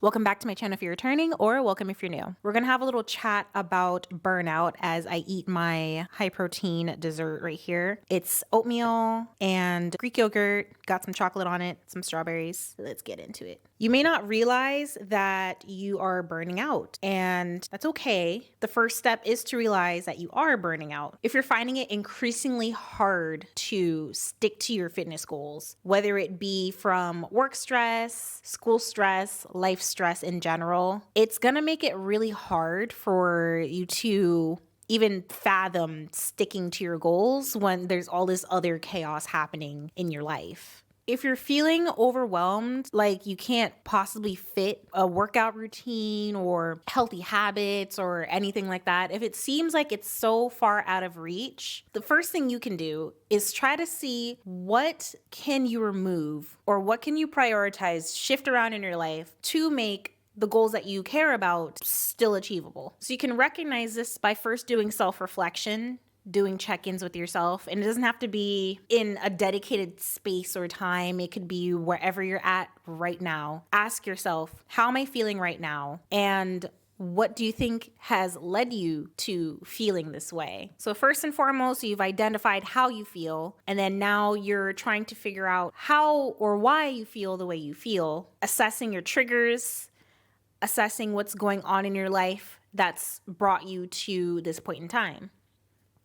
Welcome back to my channel if you're returning, or welcome if you're new. We're gonna have a little chat about burnout as I eat my high protein dessert right here. It's oatmeal and Greek yogurt, got some chocolate on it, some strawberries. Let's get into it. You may not realize that you are burning out, and that's okay. The first step is to realize that you are burning out. If you're finding it increasingly hard to stick to your fitness goals, whether it be from work stress, school stress, life stress in general, it's gonna make it really hard for you to even fathom sticking to your goals when there's all this other chaos happening in your life. If you're feeling overwhelmed, like you can't possibly fit a workout routine or healthy habits or anything like that, if it seems like it's so far out of reach, the first thing you can do is try to see what can you remove or what can you prioritize, shift around in your life to make the goals that you care about still achievable. So you can recognize this by first doing self-reflection, doing check-ins with yourself. And it doesn't have to be in a dedicated space or time. It could be wherever you're at right now. Ask yourself, how am I feeling right now? And what do you think has led you to feeling this way? So first and foremost, you've identified how you feel, and then now you're trying to figure out how or why you feel the way you feel, assessing your triggers, assessing what's going on in your life that's brought you to this point in time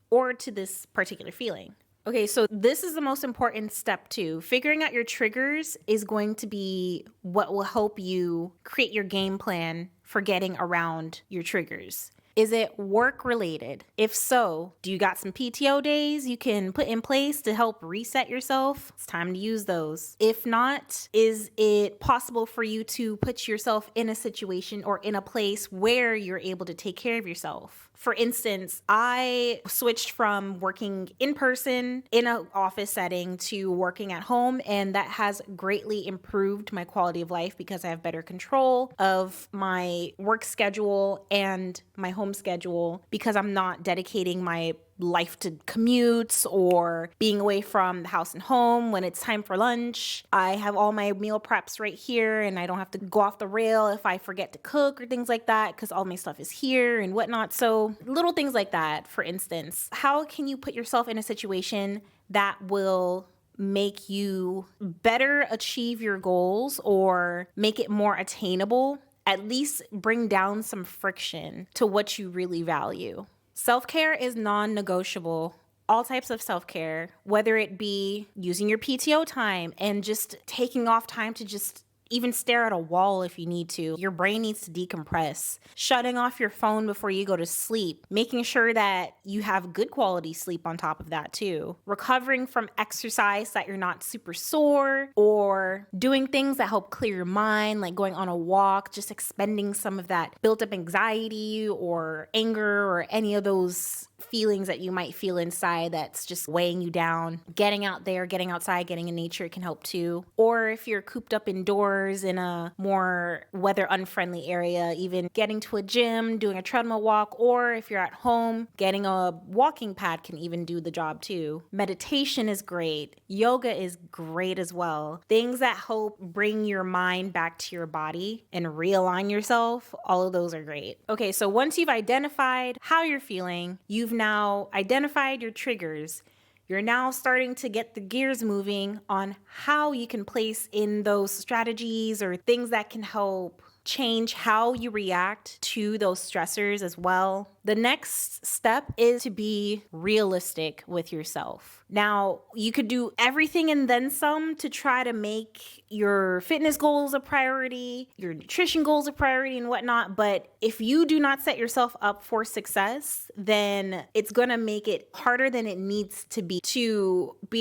or to this particular feeling. Okay, so this is the most important step too. Figuring out your triggers is going to be what will help you create your game plan for getting around your triggers. Is it work related? If so, do you got some PTO days you can put in place to help reset yourself? It's time to use those. If not, is it possible for you to put yourself in a situation or in a place where you're able to take care of yourself? For instance, I switched from working in person in an office setting to working at home, and that has greatly improved my quality of life because I have better control of my work schedule and my home schedule because I'm not dedicating my life to commutes or being away from the house and home when it's time for lunch. I have all my meal preps right here and I don't have to go off the rail if I forget to cook or things like that because all my stuff is here and whatnot. So little things like that, for instance. How can you put yourself in a situation that will make you better achieve your goals or make it more attainable? At least bring down some friction to what you really value. Self-care is non-negotiable. All types of self-care, whether it be using your PTO time and just taking off time to just even stare at a wall if you need to. Your brain needs to decompress. Shutting off your phone before you go to sleep. Making sure that you have good quality sleep on top of that too. Recovering from exercise so that you're not super sore, or doing things that help clear your mind, like going on a walk, just expending some of that built up anxiety or anger or any of those feelings that you might feel inside that's just weighing you down. Getting out there, getting outside, getting in nature can help too. Or if you're cooped up indoors in a more weather unfriendly area, even getting to a gym, doing a treadmill walk, or if you're at home, getting a walking pad can even do the job too. Meditation is great. Yoga is great as well. Things that help bring your mind back to your body and realign yourself, all of those are great. Okay, so once you've identified how you're feeling, you've now identified your triggers. You're now starting to get the gears moving on how you can place in those strategies or things that can help change how you react to those stressors as well. The next step is to be realistic with yourself. Now, you could do everything and then some to try to make your fitness goals a priority, your nutrition goals a priority and whatnot. But if you do not set yourself up for success, then it's going to make it harder than it needs to be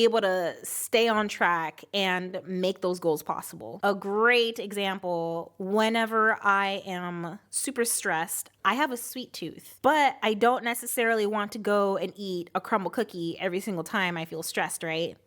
able to stay on track and make those goals possible. A great example, whenever I am super stressed, I have a sweet tooth, but I don't necessarily want to go and eat a crumble cookie every single time I feel stressed, right?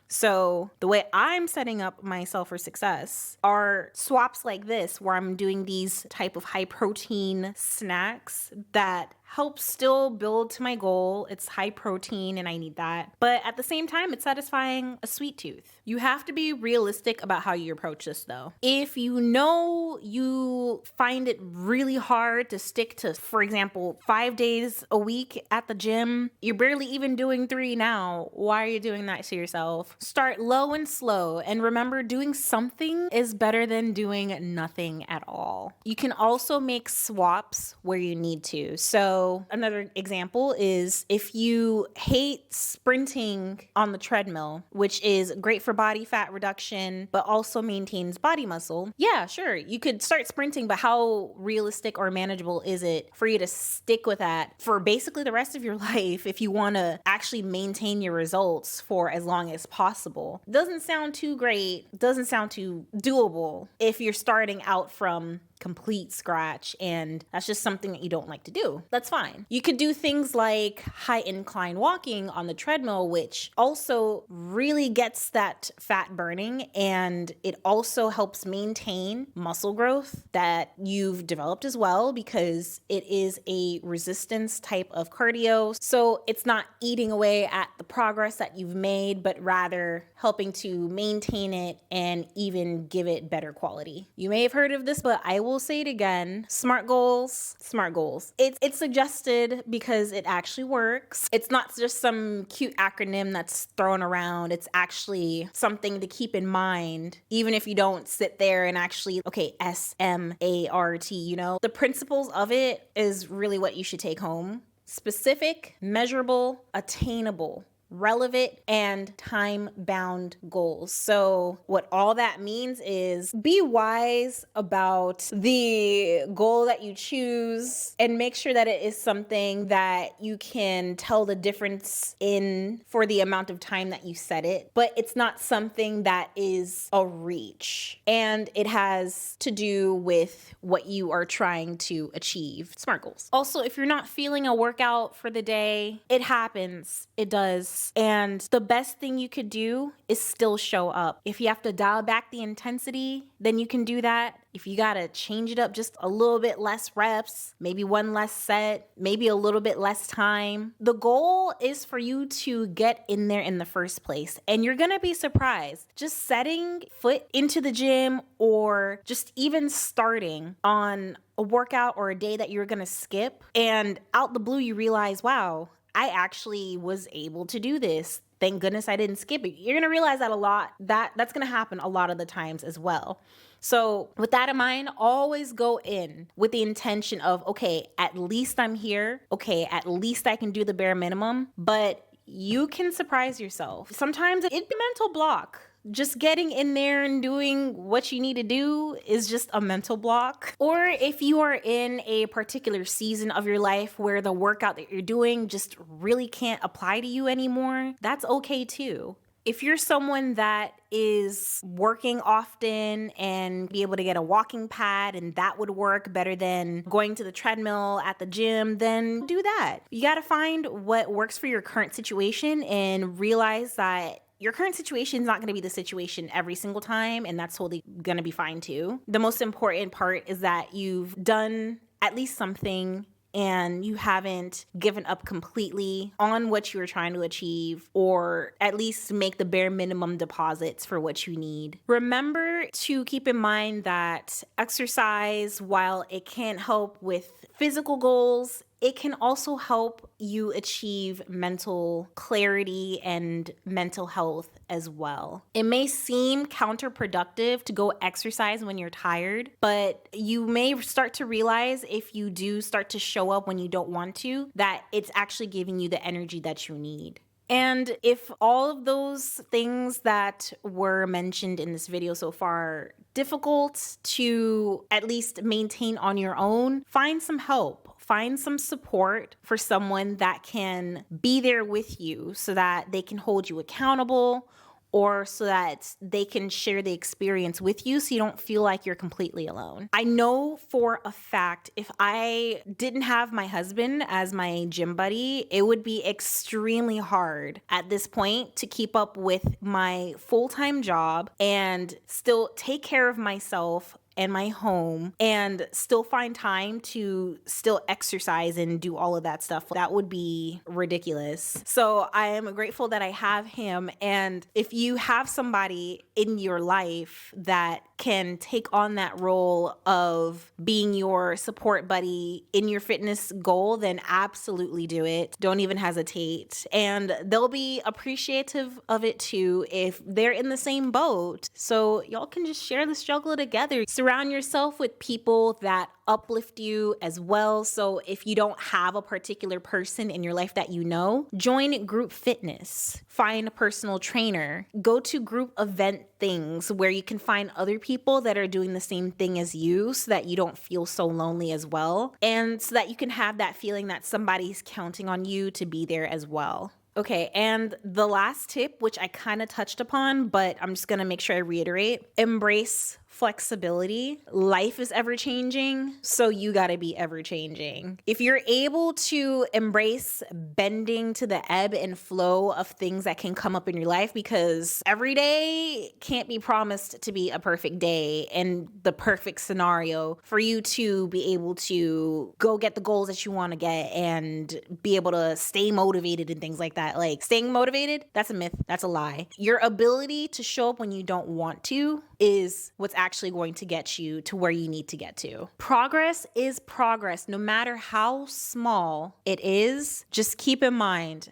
So the way I'm setting up myself for success are swaps like this, where I'm doing these type of high protein snacks that helps still build to my goal. It's high protein and I need that. But at the same time, it's satisfying a sweet tooth. You have to be realistic about how you approach this though. If you know you find it really hard to stick to, for example, 5 days a week at the gym, you're barely even doing 3 now. Why are you doing that to yourself? Start low and slow, and remember, doing something is better than doing nothing at all. You can also make swaps where you need to. So another example is if you hate sprinting on the treadmill, which is great for body fat reduction, but also maintains body muscle. Yeah, sure. You could start sprinting, but how realistic or manageable is it for you to stick with that for basically the rest of your life if you want to actually maintain your results for as long as possible? Doesn't sound too great, doesn't sound too doable if you're starting out from complete scratch and that's just something that you don't like to do. That's fine. You could do things like high incline walking on the treadmill, which also really gets that fat burning, and it also helps maintain muscle growth that you've developed as well, because it is a resistance type of cardio. So it's not eating away at the progress that you've made, but rather helping to maintain it and even give it better quality. You may have heard of this, but I will say it again. SMART goals, SMART goals. It's suggested because it actually works. It's not just some cute acronym that's thrown around. It's actually something to keep in mind, even if you don't sit there and actually, okay, SMART, you know? The principles of it is really what you should take home. Specific, measurable, attainable, relevant, and time-bound goals. So what all that means is be wise about the goal that you choose and make sure that it is something that you can tell the difference in for the amount of time that you set it, but it's not something that is a reach, and it has to do with what you are trying to achieve. SMART goals. Also, if you're not feeling a workout for the day, it happens. It does. And the best thing you could do is still show up. If you have to dial back the intensity, then you can do that. If you gotta change it up just a little bit less reps, maybe one less set, maybe a little bit less time. The goal is for you to get in there in the first place. And you're gonna be surprised. Just setting foot into the gym or just even starting on a workout or a day that you're gonna skip, and out the blue you realize, wow, I actually was able to do this. Thank goodness I didn't skip it. You're going to realize that's going to happen a lot of the times as well. So with that in mind, always go in with the intention of, okay, at least I'm here. Okay, at least I can do the bare minimum, but you can surprise yourself. Sometimes it'd be a mental block. Just getting in there and doing what you need to do is just a mental block. Or if you are in a particular season of your life where the workout that you're doing just really can't apply to you anymore, that's okay too. If you're someone that is working often and be able to get a walking pad and that would work better than going to the treadmill at the gym, then do that. You got to find what works for your current situation and realize that your current situation is not going to be the situation every single time, and that's totally going to be fine too. The most important part is that you've done at least something and you haven't given up completely on what you were trying to achieve, or at least make the bare minimum deposits for what you need. Remember to keep in mind that exercise, while it can help with physical goals, it can also help you achieve mental clarity and mental health as well. It may seem counterproductive to go exercise when you're tired, but you may start to realize if you do start to show up when you don't want to, that it's actually giving you the energy that you need. And if all of those things that were mentioned in this video so far are difficult to at least maintain on your own, find some help. Find some support for someone that can be there with you so that they can hold you accountable, or so that they can share the experience with you so you don't feel like you're completely alone. I know for a fact if I didn't have my husband as my gym buddy, it would be extremely hard at this point to keep up with my full-time job and still take care of myself and my home and still find time to still exercise and do all of that stuff. That would be ridiculous. So I am grateful that I have him. And if you have somebody in your life that can take on that role of being your support buddy in your fitness goal, then absolutely do it. Don't even hesitate. And they'll be appreciative of it too if they're in the same boat. So y'all can just share the struggle together. Surround yourself with people that uplift you as well. So if you don't have a particular person in your life that you know, join group fitness, find a personal trainer, go to group event things where you can find other people that are doing the same thing as you so that you don't feel so lonely as well. And so that you can have that feeling that somebody's counting on you to be there as well. Okay, and the last tip, which I kind of touched upon, but I'm just gonna make sure I reiterate, embrace flexibility. Life is ever changing, so you gotta be ever changing. If you're able to embrace bending to the ebb and flow of things that can come up in your life, because every day can't be promised to be a perfect day and the perfect scenario for you to be able to go get the goals that you wanna get and be able to stay motivated and things like that. Like staying motivated, that's a myth, that's a lie. Your ability to show up when you don't want to is what's actually going to get you to where you need to get to. Progress is progress, no matter how small it is. Just keep in mind,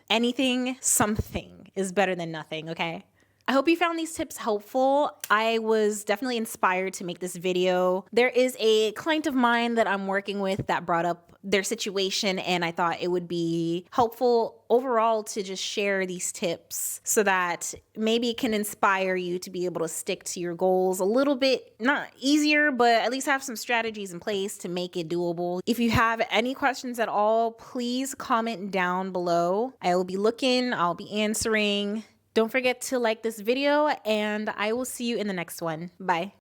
something is better than nothing, okay? I hope you found these tips helpful. I was definitely inspired to make this video. There is a client of mine that I'm working with that brought up their situation, and I thought it would be helpful overall to just share these tips so that maybe it can inspire you to be able to stick to your goals a little bit, not easier, but at least have some strategies in place to make it doable. If you have any questions at all, please comment down below. I will be looking, I'll be answering. Don't forget to like this video, and I will see you in the next one. Bye.